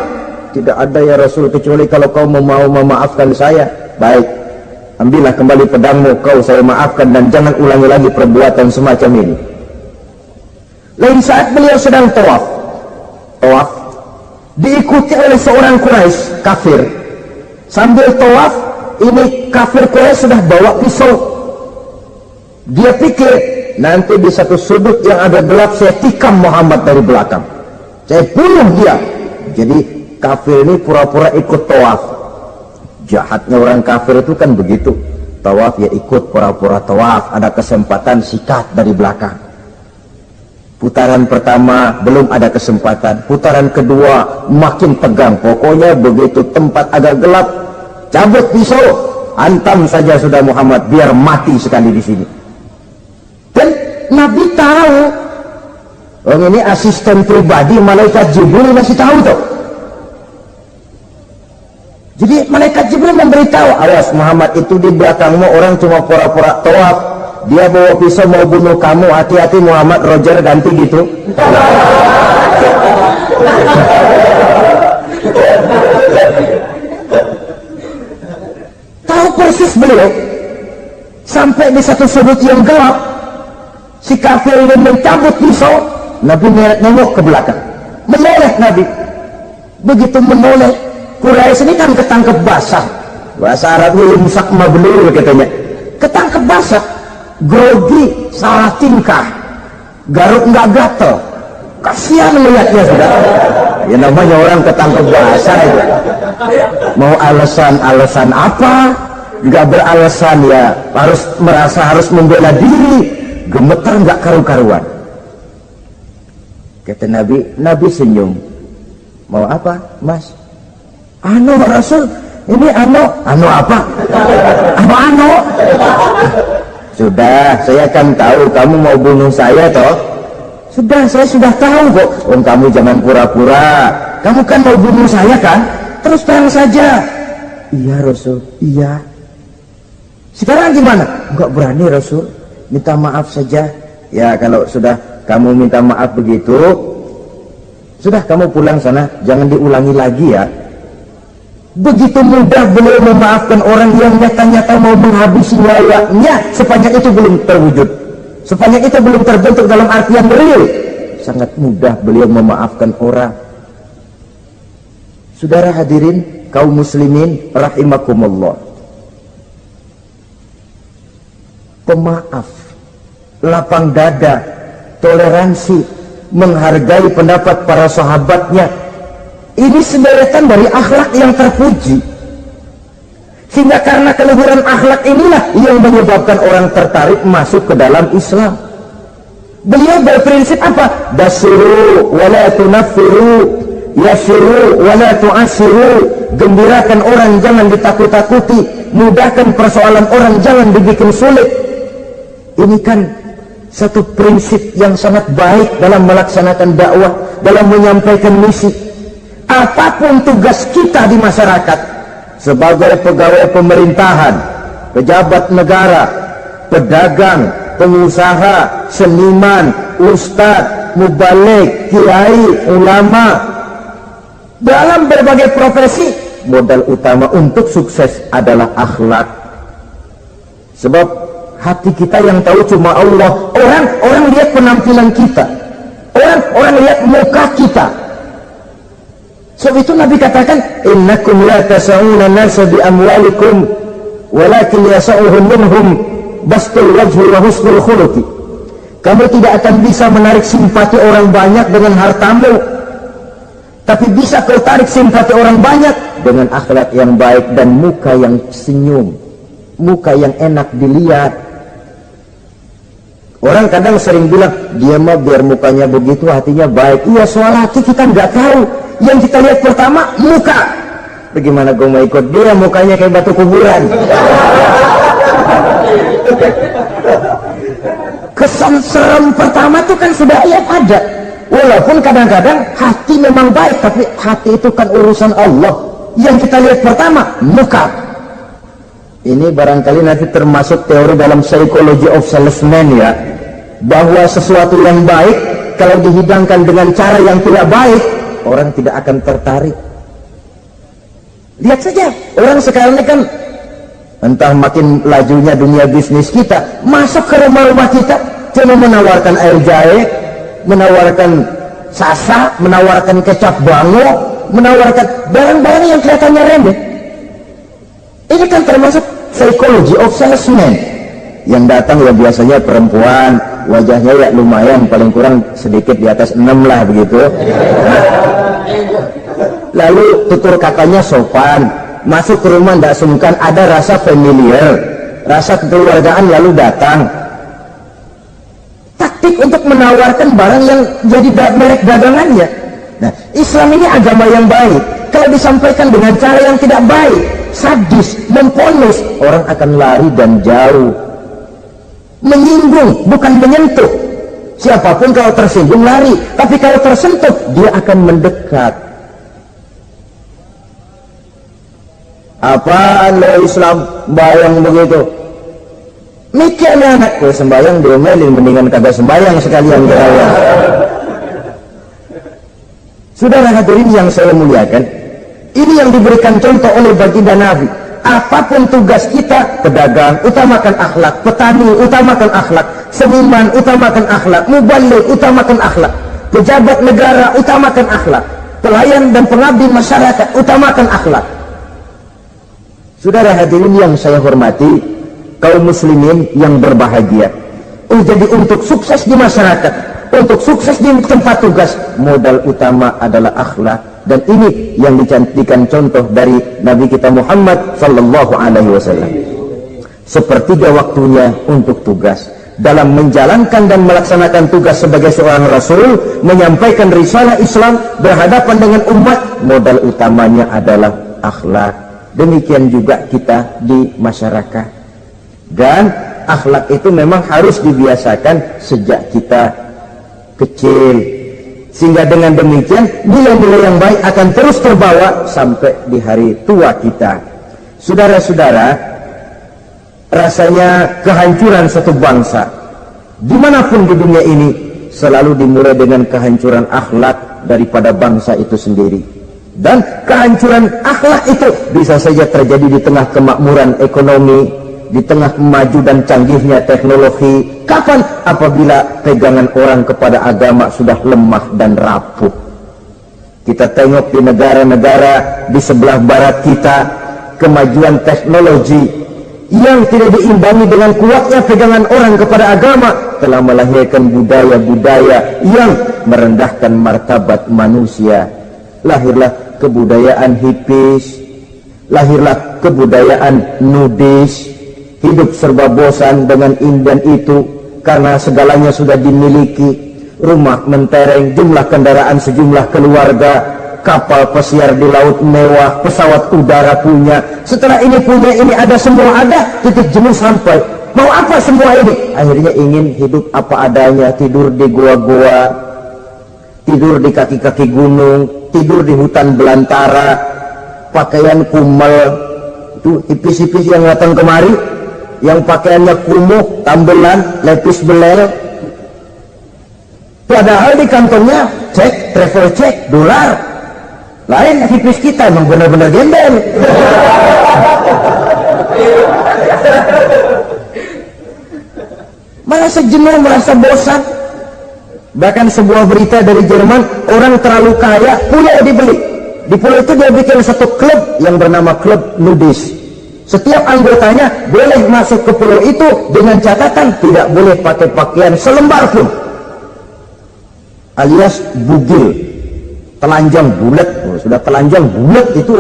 Tidak ada ya Rasul, kecuali kalau kau mau memaafkan saya. Baik, ambillah kembali pedangmu, kau saya maafkan, dan jangan ulangi lagi perbuatan semacam ini. Lain saat beliau sedang tawaf, diikuti oleh seorang Quraisy kafir. Sambil tawaf, ini kafir Quraisy sudah bawa pisau. Dia pikir, nanti di satu sudut yang ada gelap saya tikam Muhammad dari belakang, saya bunuh dia. Jadi kafir ini pura-pura ikut tawaf. Jahatnya orang kafir itu kan begitu, tawaf ya ikut pura-pura tawaf, ada kesempatan sikat dari belakang. Putaran pertama belum ada kesempatan, putaran kedua makin tegang. Pokoknya begitu tempat agak gelap, cabut pisau, hantam saja sudah Muhammad, biar mati sekali di sini. Dan Nabi tahu, orang ini asisten pribadi malaikat Jibril, masih tahu tuh. Jadi malaikat Jibril memberitahu, awas Muhammad, itu di belakangmu orang cuma pura-pura tawaf, dia bawa pisau mau bunuh kamu, hati-hati Muhammad. Roger ganti gitu. Tahu persis beliau. Sampai di satu sudut yang gelap, si kafir ini mencabut pisau. Nabi nengok ke belakang, menoleh Nabi. Begitu menoleh, Quraisy ini kan ketangkep basah, bahasa Arabnya imsak mablur katanya, ketangkep basah, grogi, salah tingkah, garuk nggak gatel, kasihan melihatnya sudah. Ya namanya orang ketangkep basah itu, mau alasan apa? Nggak beralasan ya, harus merasa harus membela diri, gemetar nggak karu-karuan. Kata Nabi senyum. Mau apa, Mas? Anu Rasul, ini anu apa? Anu. Sudah, saya kan tahu kamu mau bunuh saya toh. Sudah, saya sudah tahu kok. Kamu jangan pura-pura. Kamu kan mau bunuh saya kan? Terus terang saja. Iya Rasul, iya. Sekarang gimana? Enggak berani Rasul. Minta maaf saja. Ya kalau sudah kamu minta maaf begitu, sudah kamu pulang sana, jangan diulangi lagi ya. Begitu mudah beliau memaafkan orang yang nyata-nyata mau menghabisi nyawanya, sepanjang itu belum terwujud, sepanjang itu belum terbentuk dalam artian real. Sangat mudah beliau memaafkan orang. Saudara hadirin kaum muslimin rahimakumullah, pemaaf, lapang dada, toleransi, menghargai pendapat para sahabatnya, ini sederetan dari akhlak yang terpuji. Sehingga karena keluhuran akhlak inilah yang menyebabkan orang tertarik masuk ke dalam Islam. Beliau berprinsip apa? Basiru wala tunaffiru, yasiru wala tu'asiru. Gembirakan orang, jangan ditakut-takuti. Mudahkan persoalan orang, jangan dibikin sulit. Ini kan satu prinsip yang sangat baik dalam melaksanakan dakwah, dalam menyampaikan misi. Apapun tugas kita di masyarakat, sebagai pegawai pemerintahan, pejabat negara, pedagang, pengusaha, seniman, ustadz, mubaligh, kiai, ulama, dalam berbagai profesi, modal utama untuk sukses adalah akhlak. Sebab hati kita yang tahu cuma Allah. Orang lihat penampilan kita, orang lihat muka kita. Sebab itu Nabi katakan, innakum la tas'una nasa bi amwalikum walakin yas'uhum minhum bastul wajhi wa husnul khuluqi. Kamu tidak akan bisa menarik simpati orang banyak dengan hartamu, tapi bisa kau tarik simpati orang banyak dengan akhlak yang baik dan muka yang senyum, muka yang enak dilihat. Orang kadang sering bilang, dia mah biar mukanya begitu hatinya baik. Iya, soal hati kita nggak tahu. Yang kita lihat pertama muka. Bagaimana gue mau ikut dia mukanya kayak batu kuburan? Kesan serem pertama itu kan sudah ada. Walaupun kadang-kadang hati memang baik, tapi hati itu kan urusan Allah. Yang kita lihat pertama muka. Ini barangkali nanti termasuk teori dalam psychology of salesman ya, bahwa sesuatu yang baik kalau dihidangkan dengan cara yang tidak baik, orang tidak akan tertarik. Lihat saja, orang sekarang ini kan entah makin lajunya dunia bisnis kita, masuk ke rumah-rumah kita cuma menawarkan air jahe, menawarkan sasa, menawarkan kecap bango, menawarkan barang-barang yang kelihatannya remeh. Ini kan termasuk psychology of salesman. Yang datang ya biasanya perempuan, wajahnya ya lumayan, paling kurang sedikit di atas 6 lah begitu. Lalu tutur katanya sopan, masuk ke rumah tidak sungkan, ada rasa familiar, rasa kekeluargaan, lalu datang. Taktik untuk menawarkan barang yang jadi merek dagangannya. Nah, Islam ini agama yang baik. Kalau disampaikan dengan cara yang tidak baik, sadis, memponis, orang akan lari dan jauh. Menyinggung, bukan menyentuh. Siapapun kalau tersinggung lari, tapi kalau tersentuh dia akan mendekat. Apaan lo Islam bayang begitu? Mikirnya anak gue sembayang diomelin, mendingan kagak sembayang sekalian kira-kira. Saudara hadirin yang saya muliakan, ini yang diberikan contoh oleh baginda Nabi. Apapun tugas kita, pedagang utamakan akhlak, petani utamakan akhlak, seniman utamakan akhlak, mubaligh utamakan akhlak, pejabat negara utamakan akhlak, pelayan dan pengabdi masyarakat utamakan akhlak. Saudara hadirin yang saya hormati, kaum muslimin yang berbahagia, jadi untuk sukses di masyarakat, untuk sukses di tempat tugas, modal utama adalah akhlak. Dan ini yang dijadikan contoh dari Nabi kita Muhammad sallallahu alaihi wasallam. Sepertiga waktunya untuk tugas. Dalam menjalankan dan melaksanakan tugas sebagai seorang rasul, menyampaikan risalah Islam berhadapan dengan umat, modal utamanya adalah akhlak. Demikian juga kita di masyarakat. Dan akhlak itu memang harus dibiasakan sejak kita kecil. Sehingga dengan demikian nilai-nilai yang baik akan terus terbawa sampai di hari tua kita. Saudara-saudara, rasanya kehancuran satu bangsa dimanapun di dunia ini selalu dimulai dengan kehancuran akhlak daripada bangsa itu sendiri. Dan kehancuran akhlak itu bisa saja terjadi di tengah kemakmuran ekonomi, di tengah maju dan canggihnya teknologi. Kapan? Apabila pegangan orang kepada agama sudah lemah dan rapuh. Kita tengok di negara-negara di sebelah barat kita, kemajuan teknologi yang tidak diimbangi dengan kuatnya pegangan orang kepada agama telah melahirkan budaya-budaya yang merendahkan martabat manusia. Lahirlah kebudayaan hippies, lahirlah kebudayaan nudis, hidup serba bosan dengan ini dan itu karena segalanya sudah dimiliki, rumah mentereng, jumlah kendaraan sejumlah keluarga, kapal pesiar di laut mewah, pesawat udara punya, setelah ini punya, ini ada, semua ada, titik jenuh sampai mau apa semua ini, akhirnya ingin hidup apa adanya, tidur di goa-goa, tidur di kaki-kaki gunung, tidur di hutan belantara, pakaian kumel, itu hipis-hipis yang datang kemari, yang pakaiannya kumuh, tambelan, lepis belel, padahal di kantongnya cek, travel cek, dolar. Lain hipis kita, emang benar-benar gembel. Merasa jenuh, merasa bosan. Bahkan sebuah berita dari Jerman, orang terlalu kaya, pulau dibeli. Di pulau itu dia bikin satu klub yang bernama klub nudis. Setiap anggotanya boleh masuk ke pulau itu dengan catatan tidak boleh pakai pakaian selembar pun, alias bugil, telanjang bulat. Oh, sudah telanjang bulat itu.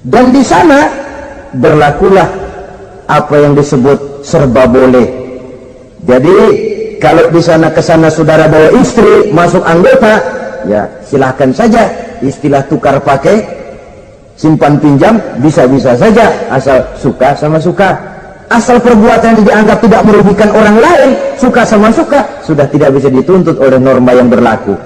Dan di sana berlakulah apa yang disebut serba boleh. Jadi kalau di sana kesana saudara bawa istri masuk anggota, ya silahkan saja, istilah tukar pakai, simpan pinjam bisa-bisa saja, asal suka sama suka. Asal perbuatan yang dianggap tidak merugikan orang lain, suka sama suka, sudah tidak bisa dituntut oleh norma yang berlaku.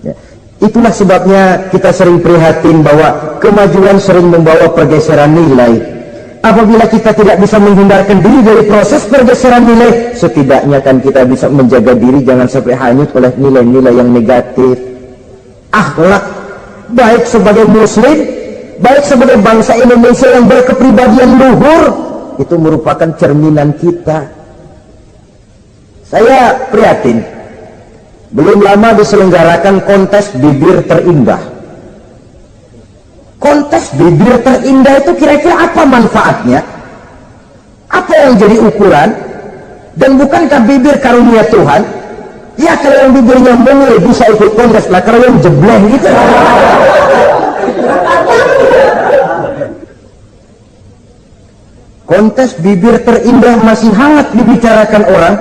Ya. Itulah sebabnya kita sering prihatin bahwa kemajuan sering membawa pergeseran nilai. Apabila kita tidak bisa menghindarkan diri dari proses pergeseran nilai, setidaknya kan kita bisa menjaga diri jangan sampai hanyut oleh nilai-nilai yang negatif. Akhlak, baik sebagai muslim, baik sebagai bangsa Indonesia yang berkepribadian luhur, itu merupakan cerminan kita. Saya prihatin, belum lama diselenggarakan kontes bibir terindah. Kontes bibir terindah itu kira-kira apa manfaatnya? Apa yang jadi ukuran? Dan bukankah bibir karunia Tuhan? Ya kalau yang bibirnya mungil bisa ikut kontes lah, kalau yang jebleng gitu. Kontes bibir terindah masih hangat dibicarakan orang,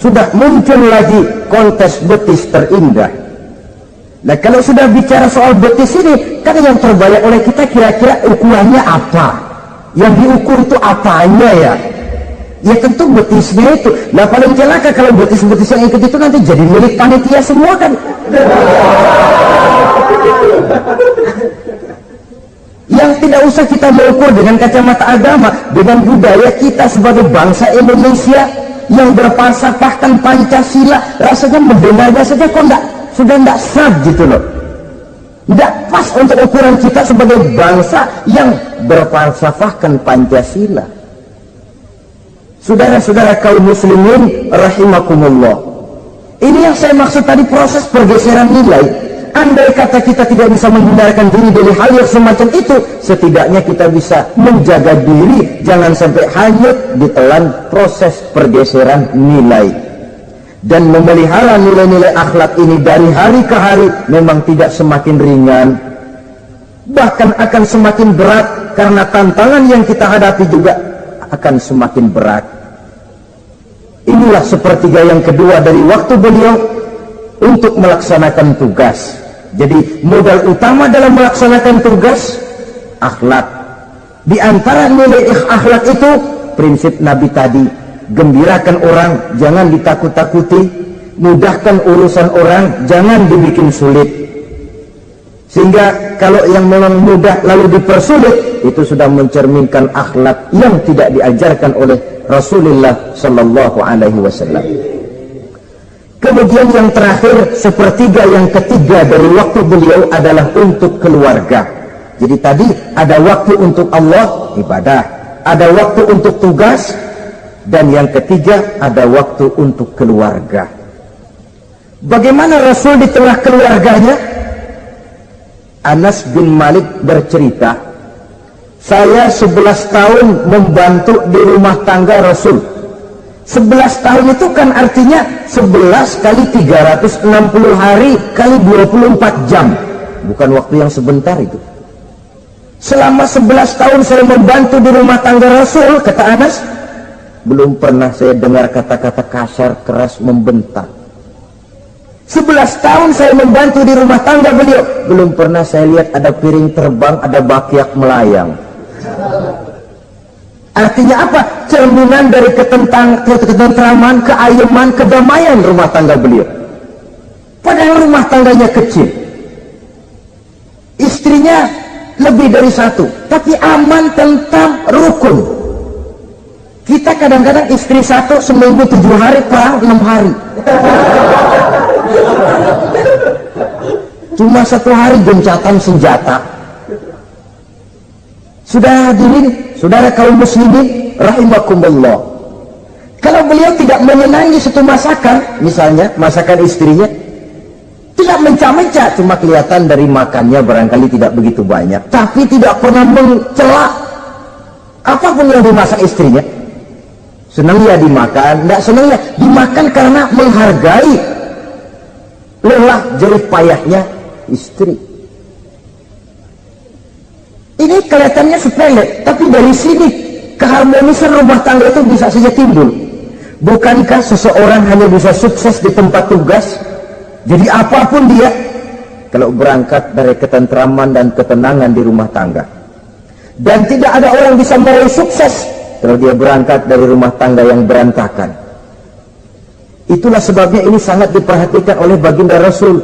sudah muncul lagi kontes betis terindah. Nah kalau sudah bicara soal betis ini, kan yang terbayang oleh kita kira-kira ukurannya apa? Yang diukur itu apanya ya? Ya tentu betisnya itu. Nah paling celaka kalau betis-betis yang ikut itu nanti jadi milik panitia semua kan. Yang tidak usah kita mengukur dengan kacamata agama, dengan budaya kita sebagai bangsa Indonesia yang berfalsafahkan Pancasila, rasanya mendengarnya saja kok sudah tidak sah gitu loh, tidak pas untuk ukuran kita sebagai bangsa yang berfalsafahkan Pancasila. Saudara-saudara kaum muslimin rahimakumullah, ini yang saya maksud tadi, proses pergeseran nilai. Andai kata kita tidak bisa menghindarkan diri dari hal yang semacam itu, setidaknya kita bisa menjaga diri jangan sampai hanyut ditelan proses pergeseran nilai. Dan memelihara nilai-nilai akhlak ini dari hari ke hari memang tidak semakin ringan, bahkan akan semakin berat, karena tantangan yang kita hadapi juga akan semakin berat. Inilah sepertiga yang kedua dari waktu beliau untuk melaksanakan tugas. Jadi modal utama dalam melaksanakan tugas akhlak. Di antara nilai akhlak itu prinsip Nabi tadi, gembirakan orang, jangan ditakut-takuti, mudahkan urusan orang, jangan dibikin sulit. Sehingga kalau yang memang mudah lalu dipersulit, itu sudah mencerminkan akhlak yang tidak diajarkan oleh Rasulullah Sallallahu Alaihi Wasallam. Kemudian yang terakhir, sepertiga yang ketiga dari waktu beliau adalah untuk keluarga. Jadi tadi ada waktu untuk Allah, ibadah, ada waktu untuk tugas, dan yang ketiga ada waktu untuk keluarga. Bagaimana Rasul di tengah keluarganya? Anas bin Malik bercerita, saya 11 tahun membantu di rumah tangga Rasul. 11 tahun itu kan artinya 11 kali 360 hari kali 24 jam. Bukan waktu yang sebentar itu. Selama 11 tahun saya membantu di rumah tangga Rasul, kata Anas, belum pernah saya dengar kata-kata kasar, keras, membentak. 11 tahun saya membantu di rumah tangga beliau, belum pernah saya lihat ada piring terbang, ada bakyak melayang. Artinya apa? Cerminan dari ketentraman, keayeman, kedamaian rumah tangga beliau. Padahal rumah tangganya kecil, istrinya lebih dari satu, tapi aman, tentram, rukun. Kita kadang-kadang istri satu seminggu 7 hari, perang 6 hari. Cuma 1 hari gencatan senjata. Sudah hadirin, saudara kaum muslimin rahimakumullah, kalau beliau tidak menyenangi satu masakan, misalnya masakan istrinya, tidak mencah-mencah, cuma kelihatan dari makannya barangkali tidak begitu banyak, tapi tidak pernah mencela apapun yang dimasak istrinya. Senang ya dimakan, tidak senang ya dimakan karena menghargai lelah jerih payahnya istri. Ini kelihatannya sepele, tapi dari sini keharmonisan rumah tangga itu bisa saja timbul. Bukankah seseorang hanya bisa sukses di tempat tugas, jadi apapun dia, kalau berangkat dari ketentraman dan ketenangan di rumah tangga? Dan tidak ada orang bisa meraih sukses kalau dia berangkat dari rumah tangga yang berantakan. Itulah sebabnya ini sangat diperhatikan oleh baginda Rasul.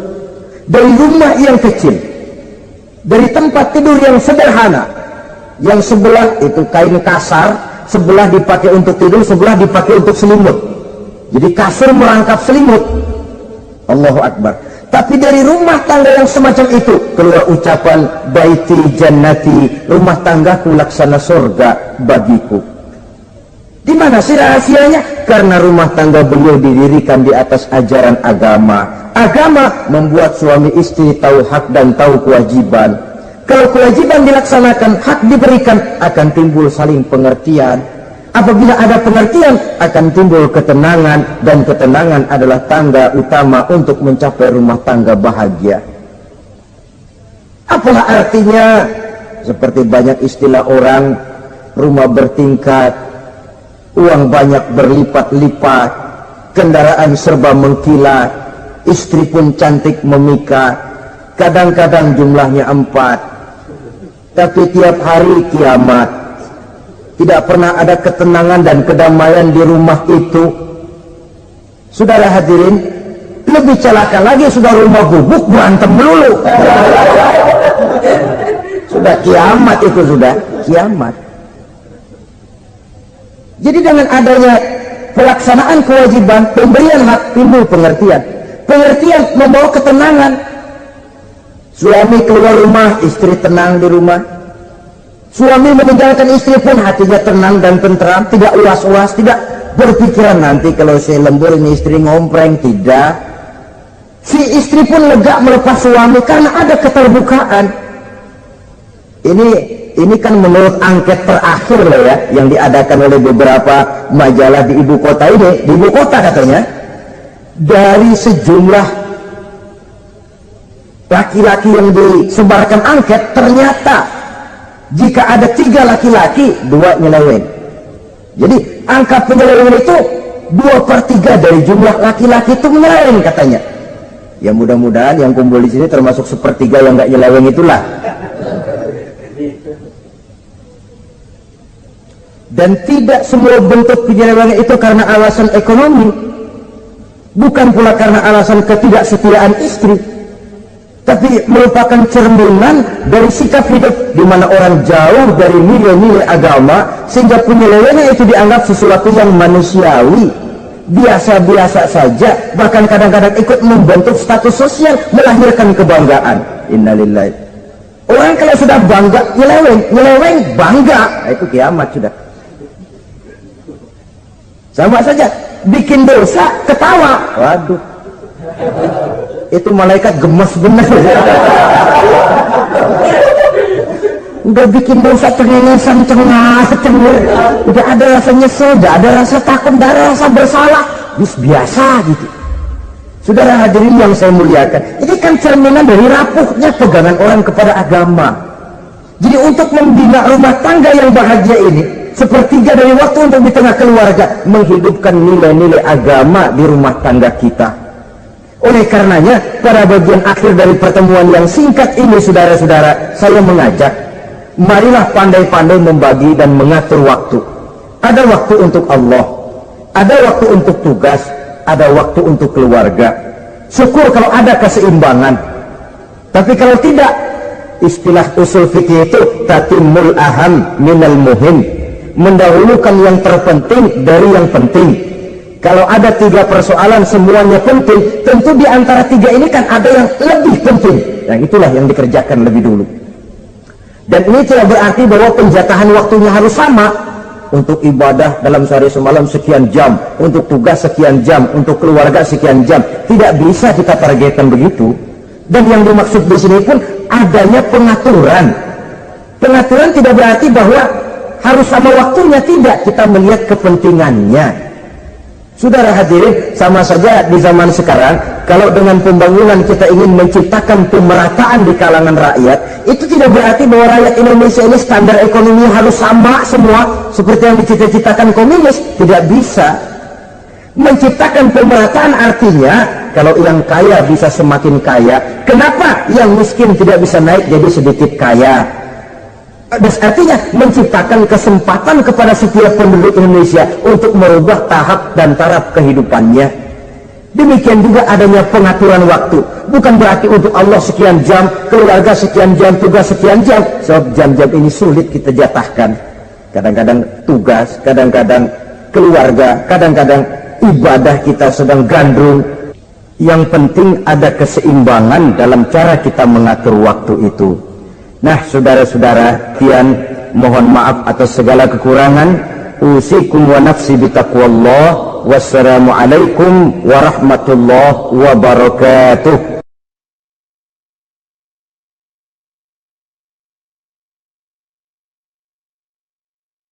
Dari rumah yang kecil, dari tempat tidur yang sederhana, yang sebelah itu kain kasar, sebelah dipakai untuk tidur, sebelah dipakai untuk selimut. Jadi kasur merangkap selimut. Allahu Akbar. Tapi dari rumah tangga yang semacam itu keluar ucapan baiti jannati, rumah tanggaku laksana surga bagiku. Di mana sih rahasianya? Karena rumah tangga beliau didirikan di atas ajaran agama. Agama membuat suami istri tahu hak dan tahu kewajiban. Kalau kewajiban dilaksanakan, hak diberikan, akan timbul saling pengertian. Apabila ada pengertian, akan timbul ketenangan, dan ketenangan adalah tangga utama untuk mencapai rumah tangga bahagia. Apalah artinya? Seperti banyak istilah orang, rumah bertingkat, uang banyak berlipat-lipat, kendaraan serba mengkilat, istri pun cantik memikat, kadang-kadang jumlahnya 4, tapi tiap hari kiamat. Tidak pernah ada ketenangan dan kedamaian di rumah itu. Saudara hadirin, lebih celaka lagi sudah rumah gubuk berantem melulu. Sudah kiamat itu, sudah kiamat. Jadi dengan adanya pelaksanaan kewajiban, pemberian hak, timbul pengertian. Pengertian membawa ketenangan. Suami keluar rumah, istri tenang di rumah. Suami meninggalkan istri pun hatinya tenang dan tentram, tidak uas-uas, tidak berpikiran nanti kalau saya lembur ini istri ngompreng, tidak. Si istri pun lega melepas suami karena ada keterbukaan. Ini kan menurut angket terakhir loh ya, yang diadakan oleh beberapa majalah di ibu kota ini, di ibu kota katanya, dari sejumlah laki-laki yang disebarkan angket, ternyata jika ada 3 laki-laki, 2 nyeleweng. Jadi angka penyelewengan itu 2/3 dari jumlah laki-laki itu menyeleweng katanya. Ya mudah-mudahan yang kumpul di sini termasuk 1/3 yang nggak nyeleweng itulah. Dan tidak semua bentuk penyelewengan itu karena alasan ekonomi, bukan pula karena alasan ketidaksetiaan istri, tapi merupakan cerminan dari sikap hidup di mana orang jauh dari nilai-nilai agama, sehingga penyelewengan itu dianggap sesuatu yang manusiawi, biasa-biasa saja, bahkan kadang-kadang ikut membentuk status sosial, melahirkan kebanggaan. Innalillahi. Orang kalau sudah bangga nyeleweng bangga, itu kiamat sudah. Sama saja, bikin dosa ketawa, waduh, itu malaikat gemes bener. Udah bikin dosa cengengesan, cengar, udah ada rasa nyesel, udah ada rasa takut, udah ada rasa bersalah, biasa gitu. Saudara hadirin yang saya muliakan, ini kan cerminan dari rapuhnya pegangan orang kepada agama. Jadi untuk membina rumah tangga yang bahagia ini, sepertiga dari waktu untuk di tengah keluarga, menghidupkan nilai-nilai agama di rumah tangga kita. Oleh karenanya, pada bagian akhir dari pertemuan yang singkat ini, saudara-saudara, saya mengajak, marilah pandai-pandai membagi dan mengatur waktu. Ada waktu untuk Allah, ada waktu untuk tugas, ada waktu untuk keluarga. Syukur kalau ada keseimbangan. Tapi kalau tidak, istilah usul fikih itu tatimul aham minal muhim, mendahulukan yang terpenting dari yang penting. Kalau ada 3 persoalan semuanya penting, tentu di antara 3 ini kan ada yang lebih penting. Yang itulah yang dikerjakan lebih dulu. Dan ini tidak berarti bahwa penjatahan waktunya harus sama. Untuk ibadah dalam sehari semalam sekian jam, untuk tugas sekian jam, untuk keluarga sekian jam. Tidak bisa kita targetkan begitu. Dan yang dimaksud di sini pun adanya pengaturan. Pengaturan tidak berarti bahwa harus sama waktunya, tidak. Kita melihat kepentingannya. Saudara hadirin, sama saja di zaman sekarang, kalau dengan pembangunan kita ingin menciptakan pemerataan di kalangan rakyat, itu tidak berarti bahwa rakyat Indonesia ini standar ekonomi harus sama semua seperti yang dicita-citakan komunis. Tidak bisa. Menciptakan pemerataan artinya kalau yang kaya bisa semakin kaya, kenapa yang miskin tidak bisa naik jadi sedikit kaya? Dan artinya menciptakan kesempatan kepada setiap penduduk Indonesia untuk merubah tahap dan taraf kehidupannya. Demikian juga adanya pengaturan waktu. Bukan berarti untuk Allah sekian jam, keluarga sekian jam, tugas sekian jam. Sebab jam-jam ini sulit kita jatahkan. Kadang-kadang tugas, kadang-kadang keluarga, kadang-kadang ibadah kita sedang gandrung. Yang penting ada keseimbangan dalam cara kita mengatur waktu itu. Nah, saudara-saudara, kian mohon maaf atas segala kekurangan. Usikum wa nafsi bitaqwallah. Wassalamualaikum warahmatullahi wabarakatuh.